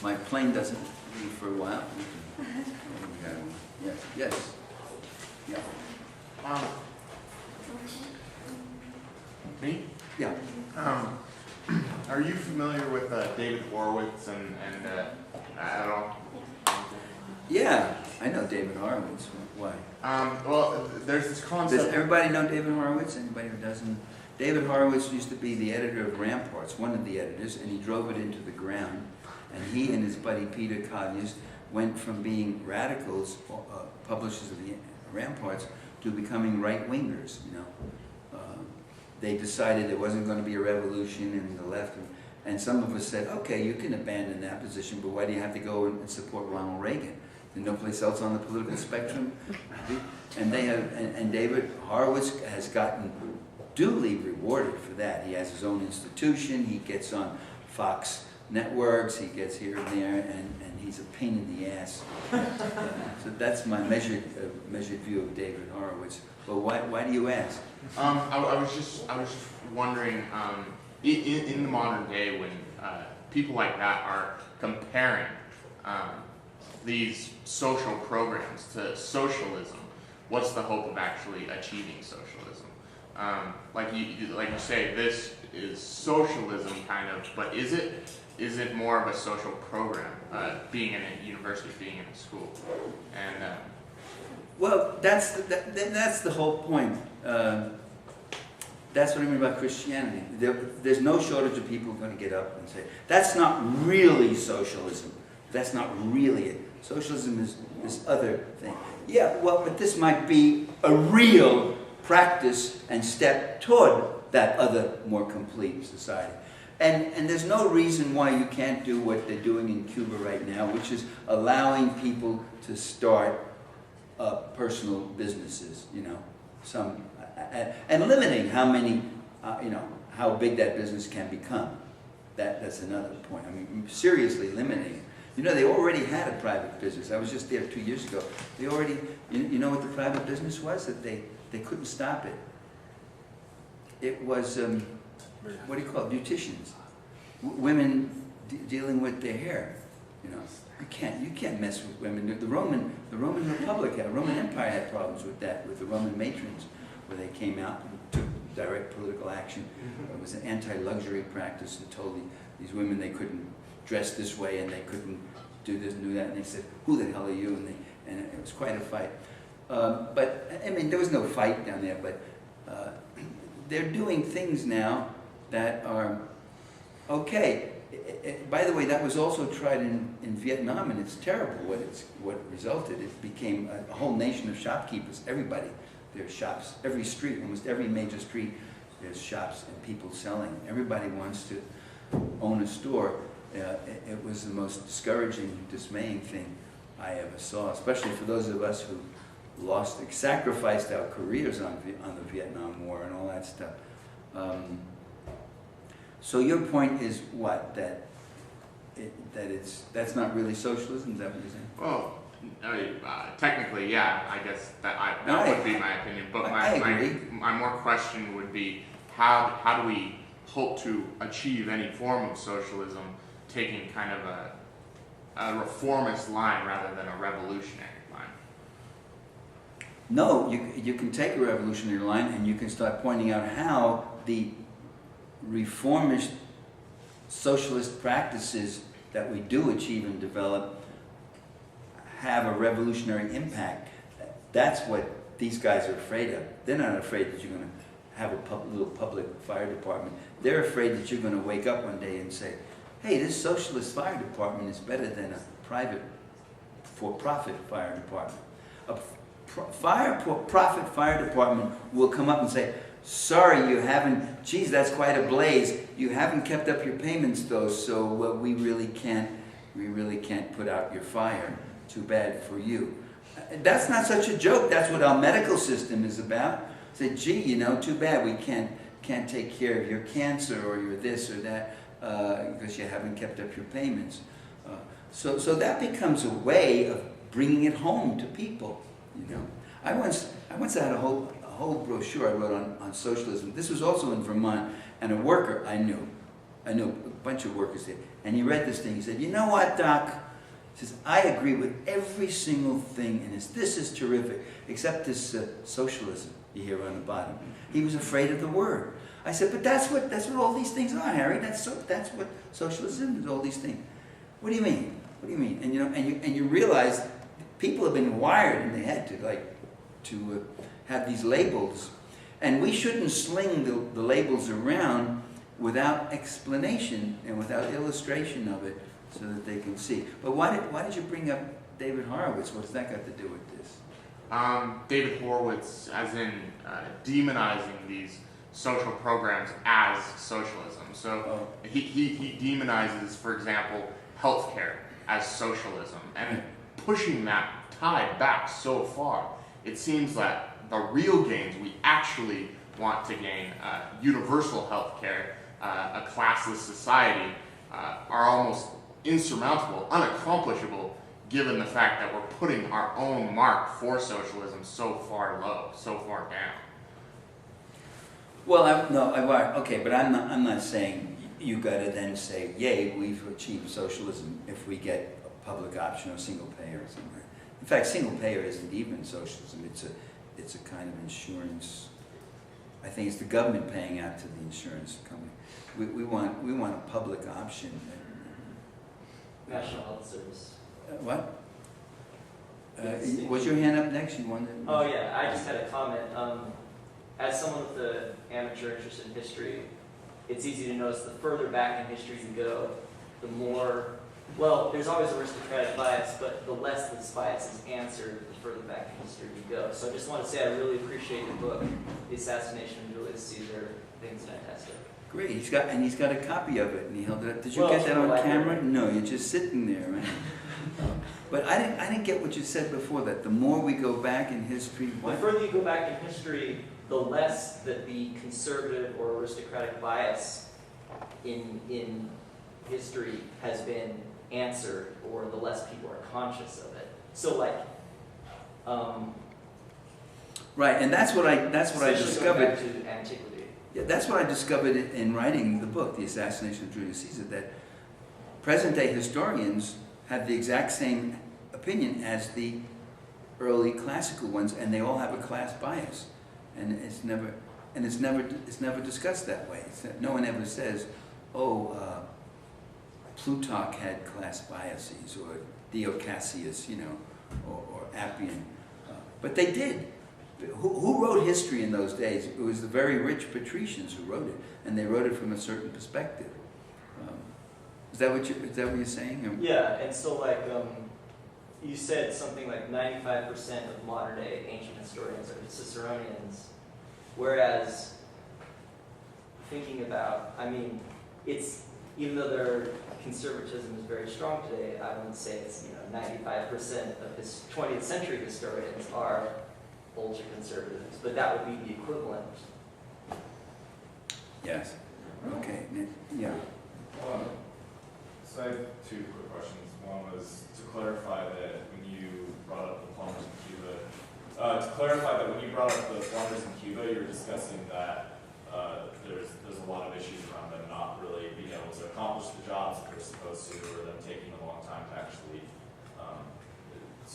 my plane doesn't leave for a while. Yes, yes. Yeah. Me? Yeah. Are you familiar with David Horowitz and at all? Yeah, I know David Horowitz. Why? Well, there's this concept. Does everybody know David Horowitz? Anybody who doesn't? David Horowitz used to be the editor of Ramparts, one of the editors, and he drove it into the ground. And he and his buddy Peter Conyers went from being radicals, publishers of the Ramparts, to becoming right-wingers, you know. They decided there wasn't going to be a revolution in the left, and some of us said, okay, you can abandon that position, but why do you have to go and support Ronald Reagan? There's no place else on the political spectrum. And they have, and David Horowitz has gotten duly rewarded for that. He has his own institution, he gets on Fox networks, he gets here and there, and he's a pain in the ass. So that's my measured view of David Horowitz. But why do you ask? I was just wondering, in the modern day when people like that are comparing these social programs to socialism, what's the hope of actually achieving socialism? Like you say, this is socialism kind of, but is it more of a social program, being in a university, being in a school? And well, that's the whole point. That's what I mean about Christianity. There's no shortage of people who are going to get up and say, that's not really socialism. That's not really it. Socialism is this other thing. Yeah, well, but this might be a real practice and step toward that other, more complete society. And there's no reason why you can't do what they're doing in Cuba right now, which is allowing people to start personal businesses, you know, and limiting how many, how big that business can become. That's another point. I mean, seriously limiting it. You know, they already had a private business. I was just there 2 years ago. They already, you know what the private business was? That they couldn't stop it. It was, what do you call it? Beauticians. Women dealing with their hair, you know. You can't mess with women. The Roman Republic the Roman Empire had problems with that, with the Roman matrons, where they came out and took direct political action. It was an anti-luxury practice and told these women they couldn't dress this way and they couldn't do this and do that. And they said, "Who the hell are you?" And it was quite a fight. But I mean, there was no fight down there. But they're doing things now that are okay. By the way, that was also tried in Vietnam, and it's terrible what resulted. It became a whole nation of shopkeepers. Everybody, there's shops. Every street, almost every major street, there's shops and people selling. Everybody wants to own a store. It was the most discouraging, dismaying thing I ever saw, especially for those of us who sacrificed our careers on the Vietnam War and all that stuff. So your point is what? That's not really socialism? Is that what you're saying? Well, technically, yeah. I guess that would be my opinion. But my more question would be, how do we hope to achieve any form of socialism, taking kind of a reformist line rather than a revolutionary line? No, you can take a revolutionary line and you can start pointing out how the reformist socialist practices that we do achieve and develop have a revolutionary impact. That's what these guys are afraid of. They're not afraid that you're going to have a little public fire department. They're afraid that you're going to wake up one day and say, hey, this socialist fire department is better than a private for-profit fire department. A for-profit fire department will come up and say, sorry, you haven't, geez, that's quite a blaze. You haven't kept up your payments though, so we really can't put out your fire. Too bad for you. That's not such a joke. That's what our medical system is about. Say, gee, you know, too bad we can't take care of your cancer or your this or that because you haven't kept up your payments. So that becomes a way of bringing it home to people. You know, I once had a whole brochure I wrote on socialism. This was also in Vermont, and a worker I knew a bunch of workers there. and he read this thing. He said, "You know what, Doc?" He says, "I agree with every single thing in this. This is terrific, except this socialism you hear on the bottom." He was afraid of the word. I said, "But that's what all these things are, Harry. That's what socialism is. All these things." What do you mean? What do you mean? And you realize people have been wired in their head to have these labels, and we shouldn't sling the labels around without explanation and without illustration of it, so that they can see. But why did you bring up David Horowitz? What's that got to do with this? David Horowitz, as in demonizing these social programs as socialism. So he demonizes, for example, healthcare as socialism, and pushing that tide back so far. It seems that the real gains we actually want to gain, universal healthcare, a classless society, are almost insurmountable, unaccomplishable, given the fact that we're putting our own mark for socialism so far low, so far down. Well, okay, but I'm not saying you got to then say, "Yay, we've achieved socialism" if we get a public option or single payer or somewhere. In fact, single payer isn't even socialism. It's a kind of insurance. I think it's the government paying out to the insurance company. We want a public option. National Health Service. What? Was your hand up next? You wanted? Oh yeah, I just had a comment. As someone with an amateur interest in history, it's easy to notice the further back in history you go, the more, well, there's always aristocratic bias, but the less this bias is answered the further back in history you go. So I just want to say I really appreciate your book, The Assassination of Julius Caesar. I think it's fantastic. Great. He's got a copy of it, and he held it up. Did you get that on camera? No, you're just sitting there, right? But I didn't get what you said before, that the more we go back in history, the further you go back in history, the less that the conservative or aristocratic bias in history has been answered, or the less people are conscious of it. So right, and that's what I discovered. Back to antiquity. Yeah, that's what I discovered in writing the book, The Assassination of Julius Caesar, that present-day historians have the exact same opinion as the early classical ones, and they all have a class bias, and it's never discussed that way. No one ever says, Plutarch had class biases, or Dio Cassius, or Appian, but they did. Who wrote history in those days? It was the very rich patricians who wrote it, and they wrote it from a certain perspective. Is that what you're saying? Or? Yeah, and so you said something like 95% of modern day ancient historians are Ciceronians, whereas thinking about, it's, even though their conservatism is very strong today, I wouldn't say it's 95% of 20th century historians are ultra conservatives, but that would be the equivalent. Yes. Okay. Yeah. So I have two quick questions. One was to clarify that when you brought up the plumbers in Cuba, you were discussing that there's a lot of issues around them not really being able to accomplish the jobs that they're supposed to, or them taking a long time to actually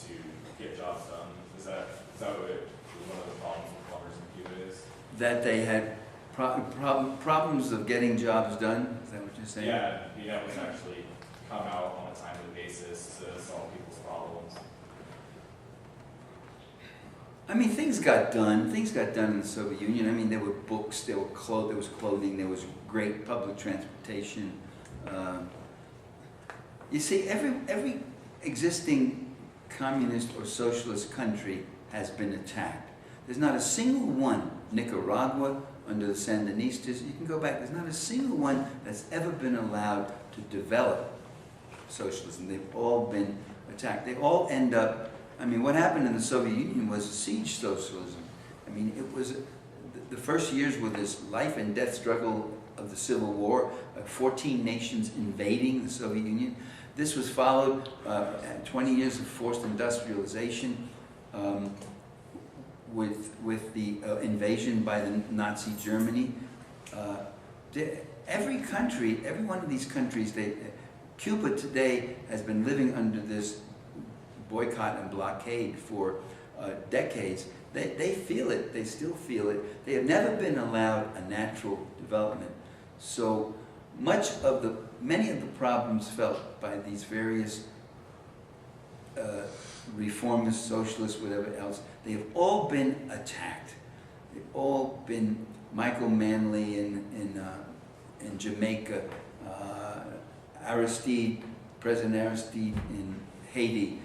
to get jobs done. Is that what one of the problems with plumbers in Cuba is? That they had problems of getting jobs done? Is that what you're saying? Yeah, being able to actually come out on a timely basis to solve people's problems. Things got done. Things got done in the Soviet Union. There were books, there was clothing, there was great public transportation. You see, every existing communist or socialist country has been attacked. There's not a single one, Nicaragua, under the Sandinistas, you can go back, there's not a single one that's ever been allowed to develop socialism. They've all been attacked. They all end up, what happened in the Soviet Union was siege socialism. It was, the first years were this life and death struggle of the Civil War, 14 nations invading the Soviet Union. This was followed 20 years of forced industrialization, with the invasion by the Nazi Germany. Every one of these countries, Cuba today has been living under this boycott and blockade for decades. They feel it, they still feel it. They have never been allowed a natural development. So many of the problems felt by these various reformists, socialists, whatever else, they have all been attacked. They've all been Michael Manley in Jamaica, Aristide, President Aristide in Haiti.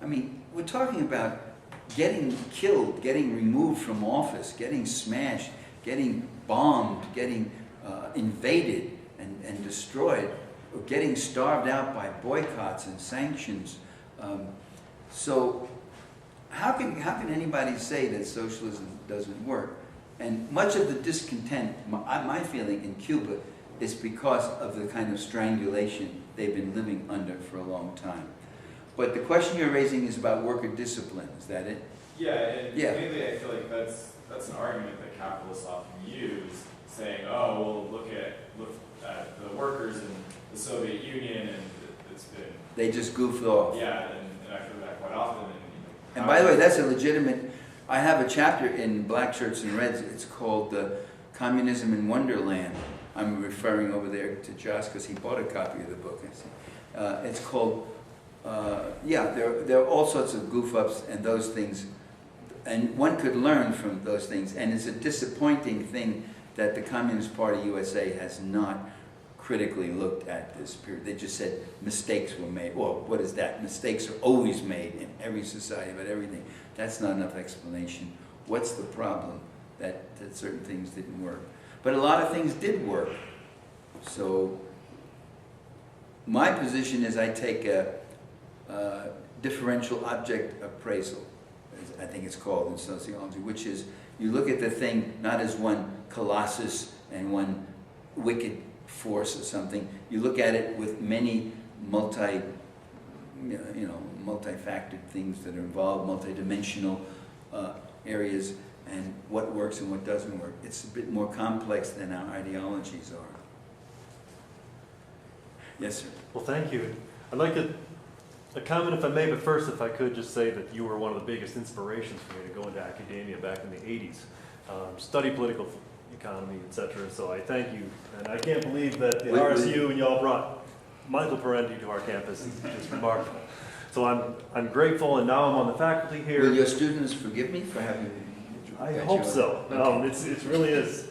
I mean, we're talking about getting killed, getting removed from office, getting smashed, getting bombed, getting invaded and destroyed, or getting starved out by boycotts and sanctions. So how can anybody say that socialism doesn't work? And much of the discontent, my feeling in Cuba, is because of the kind of strangulation they've been living under for a long time. But the question you're raising is about worker discipline, is that it? Yeah, and lately I feel like that's an argument that capitalists often use, saying, oh, well, look at the workers in the Soviet Union, and it's been... They just goofed off. Yeah, and I feel that quite often. And by the way, that's a legitimate... I have a chapter in Black Shirts and Reds. It's called Communism in Wonderland. I'm referring over there to Josh because he bought a copy of the book. It's called... there are all sorts of goof-ups and those things, and one could learn from those things. And it's a disappointing thing that the Communist Party USA has not critically looked at this period. They just said mistakes were made. Well, what is that? Mistakes are always made in every society about everything. That's not enough explanation. What's the problem that certain things didn't work? But a lot of things did work. So my position is I take a differential object appraisal, as I think it's called in sociology, which is you look at the thing not as one colossus and one wicked force or something. You look at it with many multi-factored things that are involved, multi-dimensional areas, and what works and what doesn't work. It's a bit more complex than our ideologies are. Yes, sir. Well, thank you. I'd like to comment, if I may, but first, if I could just say that you were one of the biggest inspirations for me to go into academia back in the 80s, study political economy, etc. So I thank you. And I can't believe that the RSU and y'all brought Michael Parenti to our campus. It's just remarkable. So I'm grateful, and now I'm on the faculty here. Will your students forgive me for having... I hope so. Okay. It really is.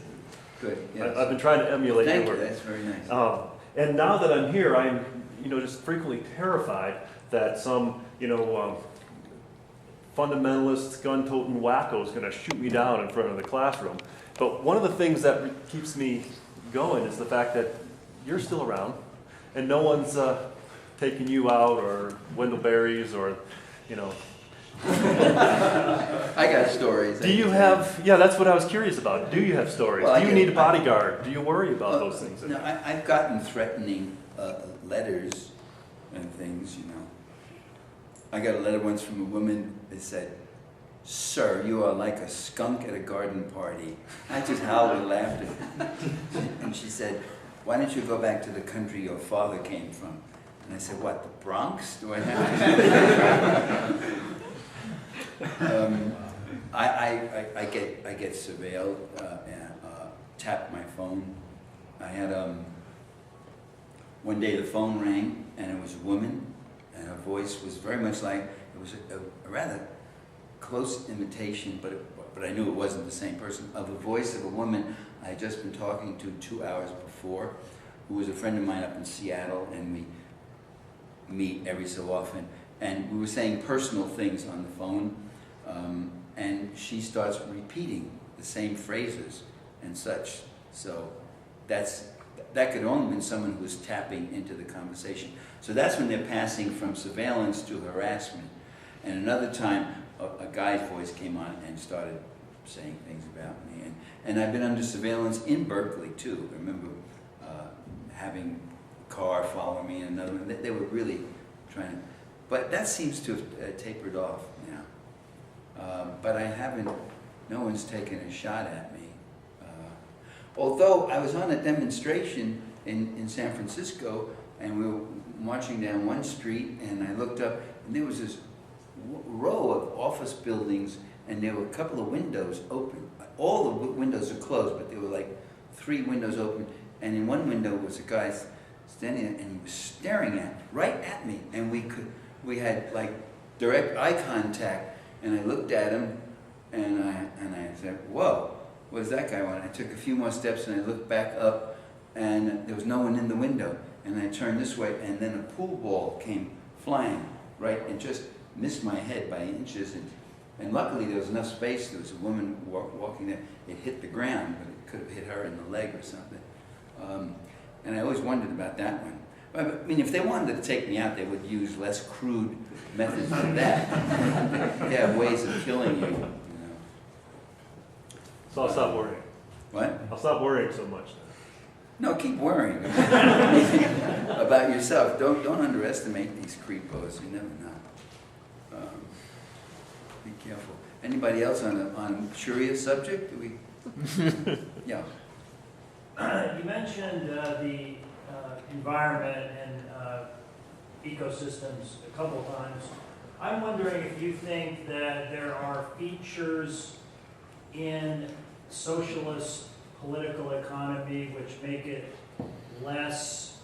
Good, yes. I've been trying to emulate your Thank work. you, that's very nice. And now that I'm here, I'm just frequently terrified that some fundamentalist, gun-toting wacko is going to shoot me down in front of the classroom. But one of the things that keeps me going is the fact that you're still around, and no one's taking you out or Wendell Berry's or I got stories. Do you have? Yeah, that's what I was curious about. Do you have stories? Well, do you need a bodyguard? Do you worry about those things? No, I've gotten threatening letters and things, I got a letter once from a woman that said, "Sir, you are like a skunk at a garden party." I just howled and laughed at her. And she said, "Why don't you go back to the country your father came from?" And I said, "What, the Bronx? Do I have to?" I get surveilled, tap my phone. I had one day the phone rang and it was a woman, and her voice was very much like, it was a rather close imitation, but I knew it wasn't the same person, of the voice of a woman I had just been talking to 2 hours before, who was a friend of mine up in Seattle, and we meet every so often, and we were saying personal things on the phone, and she starts repeating the same phrases and such. So that could only have been someone who was tapping into the conversation. So that's when they're passing from surveillance to harassment. And another time, a guy's voice came on and started saying things about me. And I've been under surveillance in Berkeley too. I remember having a car follow me and another one. They were really trying to, but that seems to have tapered off now. But no one's taken a shot at me. Although I was on a demonstration in San Francisco, and marching down one street, and I looked up, and there was this row of office buildings, and there were a couple of windows open. All the windows are closed, but there were like 3 windows open, and in one window was a guy standing there, and he was staring right at me, and we had like direct eye contact, and I looked at him, and I said, "Whoa, what does that guy want?" I took a few more steps, and I looked back up, and there was no one in the window, and I turned this way, and then a pool ball came flying right and just missed my head by inches, and luckily there was enough space. There was a woman walking there. It hit the ground, but it could have hit her in the leg or something. And I always wondered about that one. I mean, if they wanted to take me out, they would use less crude methods than that. They have ways of killing you, you know. So I'll stop worrying. What? I'll stop worrying so much then. No, keep worrying about yourself. Don't underestimate these creepos. You never know. Be careful. Anybody else on a curious subject? Do we? Yeah. You mentioned the environment and ecosystems a couple of times. I'm wondering if you think that there are features in socialist political economy which make it less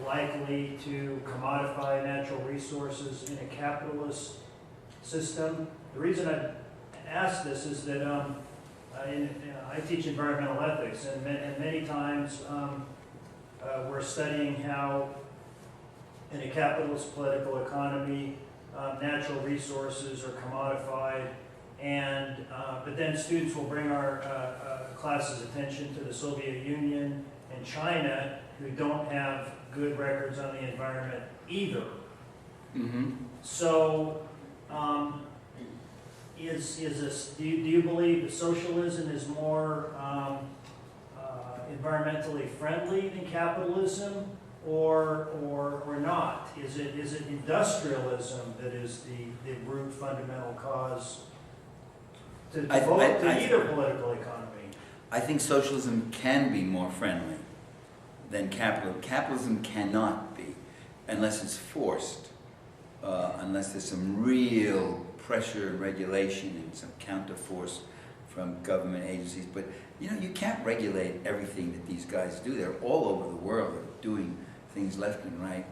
likely to commodify natural resources in a capitalist system. The reason I ask this is that I teach environmental ethics, and many times we're studying how in a capitalist political economy natural resources are commodified, and but then students will bring our class's attention to the Soviet Union and China, who don't have good records on the environment either. Mm-hmm. So, do you believe that socialism is more environmentally friendly than capitalism, or not? Is it industrialism that is the root fundamental cause to either political economy? I think socialism can be more friendly than capitalism. Capitalism cannot be, unless it's forced, unless there's some real pressure and regulation and some counterforce from government agencies. But you know, you can't regulate everything that these guys do. They're all over the world doing things left and right.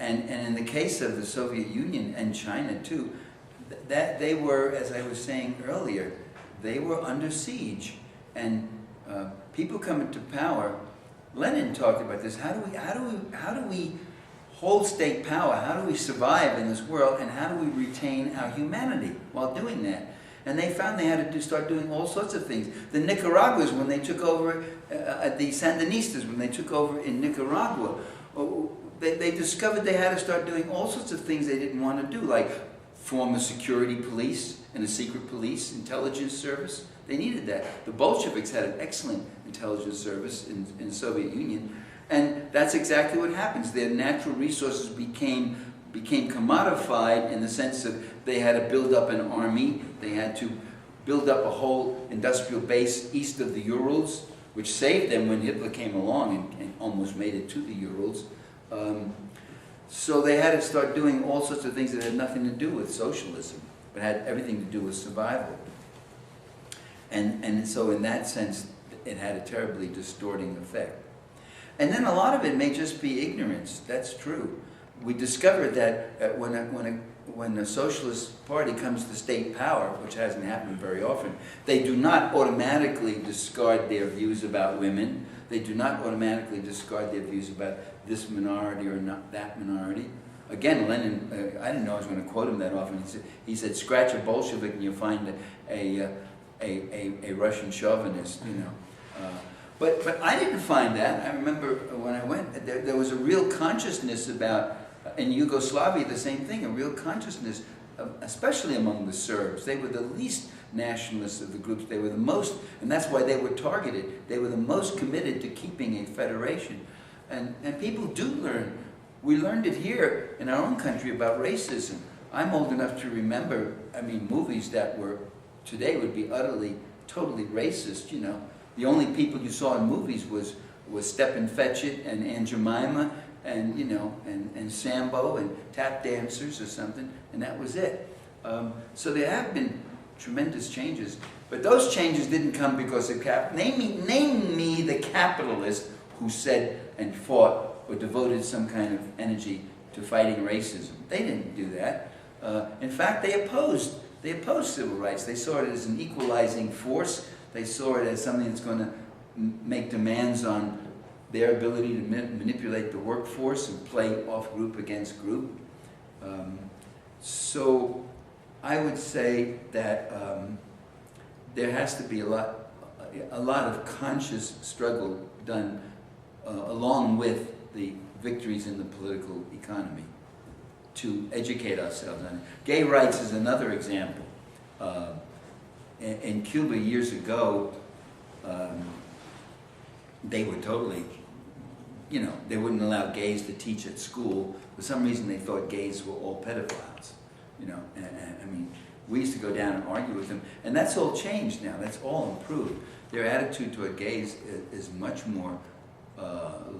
And in the case of the Soviet Union and China too, that they were, as I was saying earlier, they were under siege, and people coming to power. Lenin talked about this. How do we hold state power? How do we survive in this world, and how do we retain our humanity while doing that? And they found they had to start doing all sorts of things. The Nicaraguans, when they took over, the Sandinistas, when they took over in Nicaragua, they discovered they had to start doing all sorts of things they didn't want to do, like form a security police and a secret police intelligence service. They needed that. The Bolsheviks had an excellent intelligence service in the Soviet Union, and that's exactly what happens. Their natural resources became commodified in the sense of they had to build up an army, they had to build up a whole industrial base east of the Urals, which saved them when Hitler came along and almost made it to the Urals. So they had to start doing all sorts of things that had nothing to do with socialism, but had everything to do with survival. And so in that sense, it had a terribly distorting effect. And then a lot of it may just be ignorance. That's true. We discovered that when a socialist party comes to state power, which hasn't happened very often, they do not automatically discard their views about women. They do not automatically discard their views about this minority or not that minority. Again, Lenin, I didn't know I was going to quote him that often. He said, "Scratch a Bolshevik and you'll find a Russian chauvinist." You know. But I didn't find that. I remember when I went, there was a real consciousness about, in Yugoslavia, the same thing, a real consciousness, especially among the Serbs. They were the least nationalists of the groups. They were the most, and that's why they were targeted. They were the most committed to keeping a federation. And people do learn. We learned it here in our own country about racism. I'm old enough to remember, movies that were, today would be utterly, totally racist, you know. The only people you saw in movies was Stepin Fetchit and Aunt Jemima and you know, and sambo and tap dancers or something, and that was it. So there have been tremendous changes, but those changes didn't come because of name me the capitalist who said and fought or devoted some kind of energy to fighting racism. They didn't do that. In fact, they opposed civil rights. They saw it as an equalizing force. They saw it as something that's going to make demands on their ability to manipulate the workforce and play off group against group. So I would say that there has to be a lot of conscious struggle done along with the victories in the political economy to educate ourselves on it. Gay rights is another example. In Cuba years ago, they were totally, you know, they wouldn't allow gays to teach at school. For some reason they thought gays were all pedophiles, you know, and I mean, we used to go down and argue with them, and that's all changed now, that's all improved. Their attitude toward gays is much more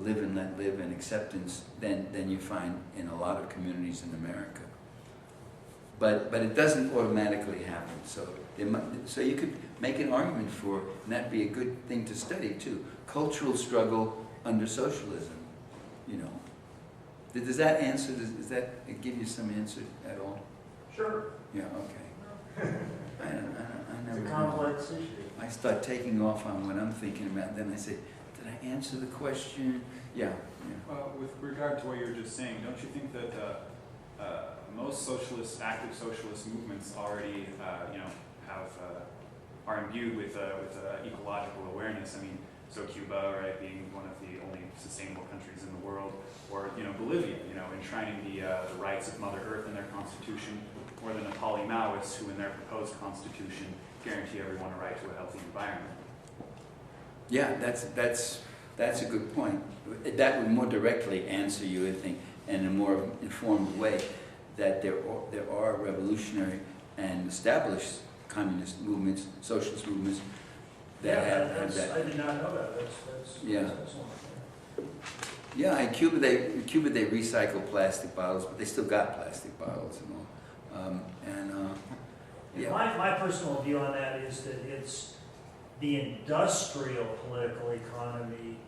live and let live and acceptance than you find in a lot of communities in America. But it doesn't automatically happen, so you could make an argument for, and that'd be a good thing to study too, cultural struggle under socialism, you know. Does that answer, does that give you some answer at all? Sure. Yeah, okay. I never It's a know. complex issue. I start taking off on what I'm thinking about, then I say, did I answer the question? Yeah. With regard to what you were just saying, don't you think that most active socialist movements already, are imbued with ecological awareness? I mean, so Cuba, right, being one of the only sustainable countries in the world, or Bolivia, enshrining the rights of Mother Earth in their constitution, or the Nepali Maoists, who in their proposed constitution guarantee everyone a right to a healthy environment. Yeah, that's a good point. That would more directly answer you, I think, in a more informed way, that there are revolutionary and established communist movements, socialist movements that have that. I did not know that. That's Yeah. That's excellent. Yeah, in Cuba they recycle plastic bottles, but they still got plastic bottles and all. Yeah. My personal view on that is that it's the industrial political economy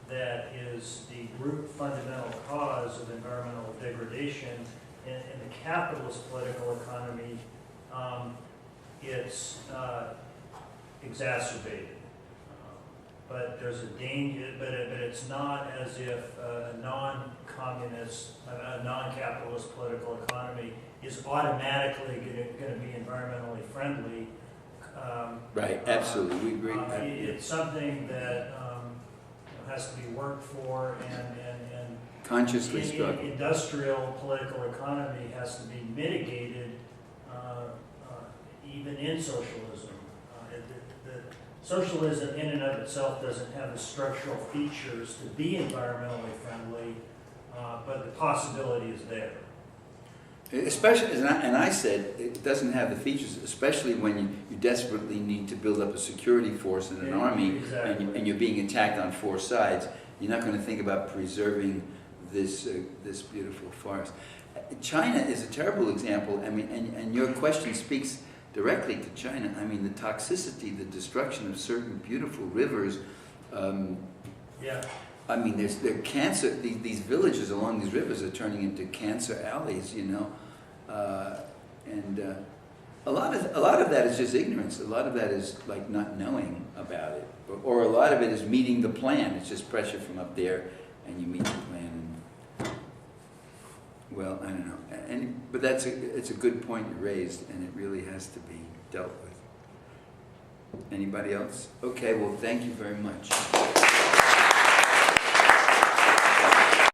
that is the root fundamental cause of environmental degradation. In the capitalist political economy, it's exacerbated. But there's a danger, but it's not as if a non-communist, a non-capitalist political economy is automatically going to be environmentally friendly. Right, absolutely, we agree. It's something that has to be worked for, and Consciously struggle. Industrial political economy has to be mitigated, even in socialism. Socialism in and of itself doesn't have the structural features to be environmentally friendly, but the possibility is there. Especially, and I said, it doesn't have the features, especially when you desperately need to build up a security force and an army, Exactly. and you're being attacked on four sides. You're not going to think about preserving this beautiful forest. China is a terrible example. I mean, and your question speaks directly to China. I mean, the toxicity, the destruction of certain beautiful rivers. Yeah. I mean, there's cancer. These villages along these rivers are turning into cancer alleys, and a lot of that is just ignorance. A lot of that is like not knowing about it, or a lot of it is meeting the plan. It's just pressure from up there, and you meet the plan. Well, I don't know, but it's a good point you raised, and it really has to be dealt with. Anybody else? Okay, well, thank you very much.